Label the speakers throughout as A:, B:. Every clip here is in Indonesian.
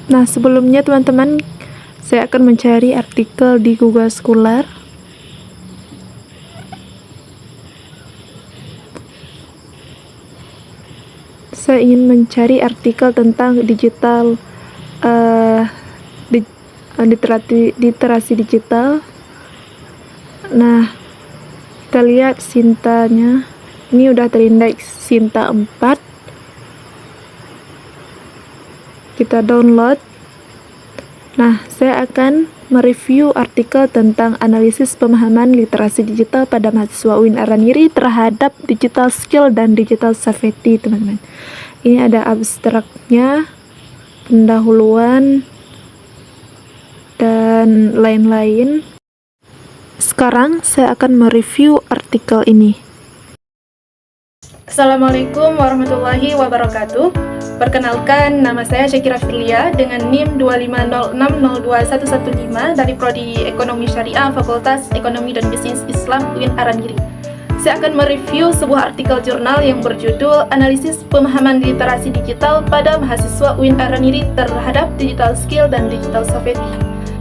A: Nah, sebelumnya teman-teman, saya akan mencari artikel di Google Scholar. Saya ingin mencari artikel tentang digital literasi digital. Nah, kita lihat Sintanya. Ini udah terindeks Sinta 4. Kita download. Nah, saya akan mereview artikel tentang analisis pemahaman literasi digital pada mahasiswa UIN Araniri terhadap digital skill dan digital safety, teman-teman. Ini ada abstraknya, pendahuluan, dan lain-lain. Sekarang saya akan mereview artikel ini.
B: Assalamualaikum warahmatullahi wabarakatuh. Perkenalkan, nama saya Syakira Firlia dengan NIM 250602115 dari Prodi Ekonomi Syariah Fakultas Ekonomi dan Bisnis Islam UIN Araniri. Saya akan mereview sebuah artikel jurnal yang berjudul Analisis Pemahaman Literasi Digital pada Mahasiswa UIN Araniri terhadap Digital Skill dan Digital Safety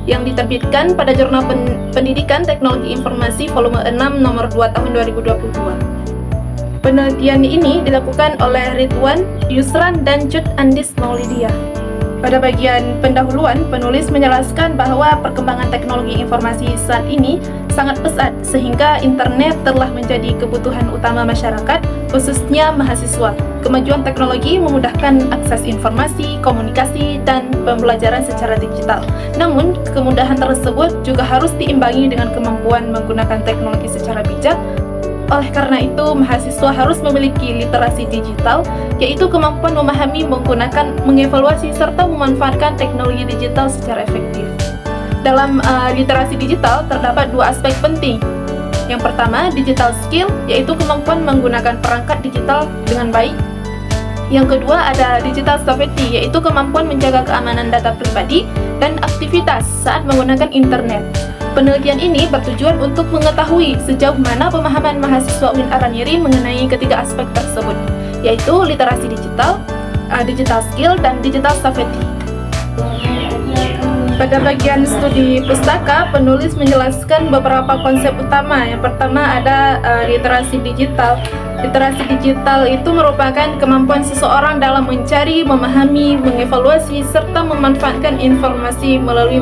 B: yang diterbitkan pada Jurnal Pendidikan Teknologi Informasi volume 6 nomor 2 tahun 2022. Penelitian ini dilakukan oleh Ridwan, Yusran, dan Cut Andis Maulidia. Pada bagian pendahuluan, penulis menjelaskan bahwa perkembangan teknologi informasi saat ini sangat pesat sehingga internet telah menjadi kebutuhan utama masyarakat, khususnya mahasiswa. Kemajuan teknologi memudahkan akses informasi, komunikasi, dan pembelajaran secara digital. Namun, kemudahan tersebut juga harus diimbangi dengan kemampuan menggunakan teknologi secara bijak. Oleh karena itu, mahasiswa harus memiliki literasi digital, yaitu kemampuan memahami, menggunakan, mengevaluasi, serta memanfaatkan teknologi digital secara efektif. Dalam literasi digital, terdapat dua aspek penting. Yang pertama, digital skill, yaitu kemampuan menggunakan perangkat digital dengan baik. Yang kedua, ada digital safety, yaitu kemampuan menjaga keamanan data pribadi dan aktivitas saat menggunakan internet. Penelitian ini bertujuan untuk mengetahui sejauh mana pemahaman mahasiswa UIN Araniri mengenai ketiga aspek tersebut, yaitu literasi digital, digital skill, dan digital safety. Pada bagian studi pustaka, penulis menjelaskan beberapa konsep utama. Yang pertama ada literasi digital. Literasi digital itu merupakan kemampuan seseorang dalam mencari, memahami, mengevaluasi, serta memanfaatkan informasi melalui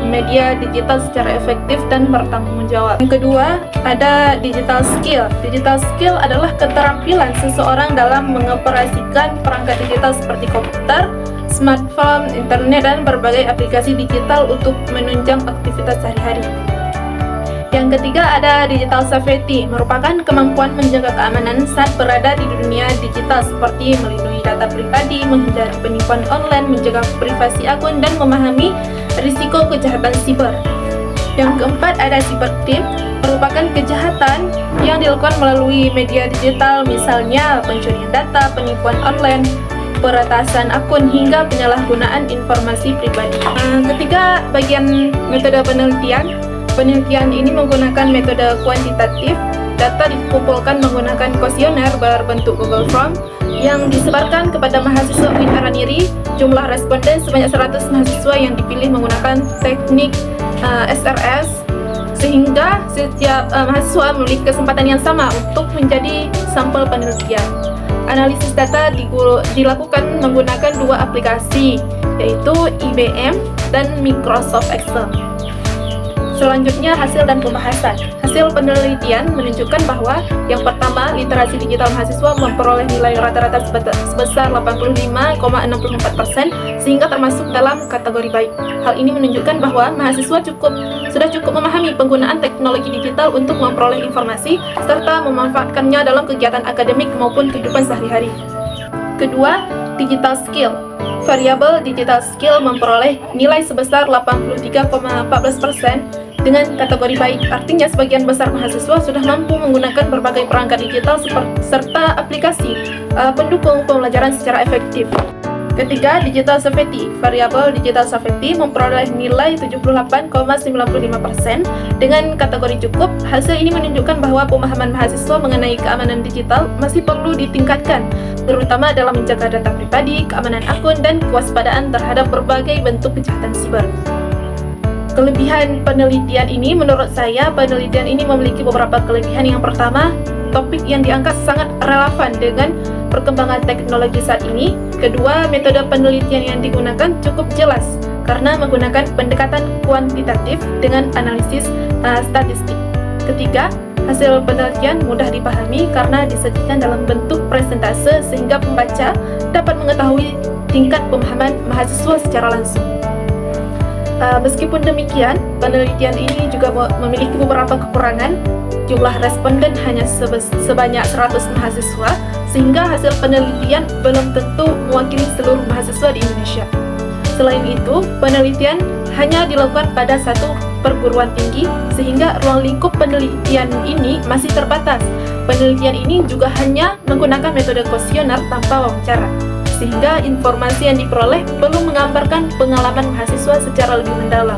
B: media digital secara efektif dan bertanggung jawab. Yang kedua, ada digital skill. Digital skill adalah keterampilan seseorang dalam mengoperasikan perangkat digital seperti komputer, smartphone, internet, dan berbagai aplikasi digital untuk menunjang aktivitas sehari-hari. Yang ketiga ada digital safety, merupakan kemampuan menjaga keamanan saat berada di dunia digital seperti melindungi data pribadi, menghindari penipuan online, menjaga privasi akun, dan memahami risiko kejahatan siber. Yang keempat ada cybercrime, merupakan kejahatan yang dilakukan melalui media digital, misalnya pencurian data, penipuan online, peretasan akun, hingga penyalahgunaan informasi pribadi. Ketiga, bagian metode penelitian. Penelitian ini menggunakan metode kuantitatif. Data dikumpulkan menggunakan kuesioner berbentuk Google Form yang disebarkan kepada mahasiswa UIN Araniri. Jumlah responden sebanyak 100 mahasiswa yang dipilih menggunakan teknik SRS, sehingga setiap mahasiswa memiliki kesempatan yang sama untuk menjadi sampel penelitian. Analisis data dilakukan menggunakan dua aplikasi, yaitu IBM dan Microsoft Excel. Selanjutnya, hasil dan pembahasan. Hasil penelitian menunjukkan bahwa yang pertama, literasi digital mahasiswa memperoleh nilai rata-rata sebesar 85,64%, sehingga termasuk dalam kategori baik. Hal ini menunjukkan bahwa mahasiswa sudah cukup memahami penggunaan teknologi digital untuk memperoleh informasi, serta memanfaatkannya dalam kegiatan akademik maupun kehidupan sehari-hari. Kedua, digital skill. Variabel digital skill memperoleh nilai sebesar 83,14% dengan kategori baik. Artinya sebagian besar mahasiswa sudah mampu menggunakan berbagai perangkat digital serta aplikasi pendukung pembelajaran secara efektif. Ketiga, digital safety. Variabel digital safety memperoleh nilai 78,95% dengan kategori cukup. Hasil ini menunjukkan bahwa pemahaman mahasiswa mengenai keamanan digital masih perlu ditingkatkan, terutama dalam menjaga data pribadi, keamanan akun, dan kewaspadaan terhadap berbagai bentuk kejahatan siber. Kelebihan penelitian ini, menurut saya, penelitian ini memiliki beberapa kelebihan. Yang pertama, topik yang diangkat sangat relevan dengan perkembangan teknologi saat ini. Kedua, metode penelitian yang digunakan cukup jelas karena menggunakan pendekatan kuantitatif dengan analisis statistik. Ketiga, hasil penelitian mudah dipahami karena disajikan dalam bentuk presentase sehingga pembaca dapat mengetahui tingkat pemahaman mahasiswa secara langsung. Meskipun demikian, penelitian ini juga memiliki beberapa kekurangan. Jumlah responden hanya sebanyak 100 mahasiswa, sehingga hasil penelitian belum tentu mewakili seluruh mahasiswa di Indonesia. Selain itu, penelitian hanya dilakukan pada satu perguruan tinggi, sehingga ruang lingkup penelitian ini masih terbatas. Penelitian ini juga hanya menggunakan metode kuesioner tanpa wawancara, sehingga informasi yang diperoleh belum menggambarkan pengalaman mahasiswa secara lebih mendalam.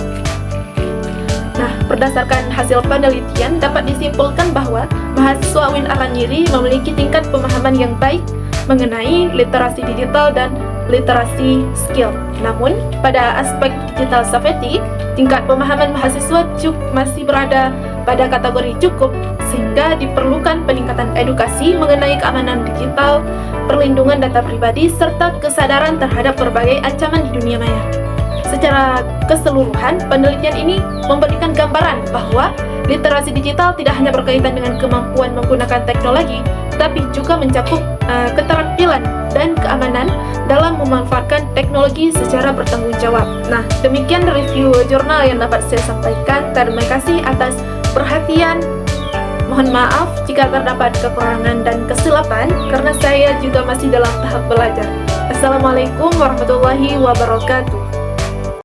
B: Nah, berdasarkan hasil penelitian dapat disimpulkan bahwa mahasiswa UIN Aranyiri memiliki tingkat pemahaman yang baik mengenai literasi digital dan literasi skill. Namun, pada aspek digital safety, tingkat pemahaman mahasiswa masih berada pada kategori cukup, sehingga diperlukan peningkatan edukasi mengenai keamanan digital, perlindungan data pribadi, serta kesadaran terhadap berbagai ancaman di dunia maya. Secara keseluruhan, penelitian ini memberikan gambaran bahwa literasi digital tidak hanya berkaitan dengan kemampuan menggunakan teknologi, tapi juga mencakup keterampilan dan keamanan dalam memanfaatkan teknologi secara bertanggung jawab. Nah, demikian review jurnal yang dapat saya sampaikan. Terima kasih atas perhatian. Mohon maaf jika terdapat kekurangan dan kesilapan, karena saya juga masih dalam tahap belajar. Assalamualaikum warahmatullahi wabarakatuh.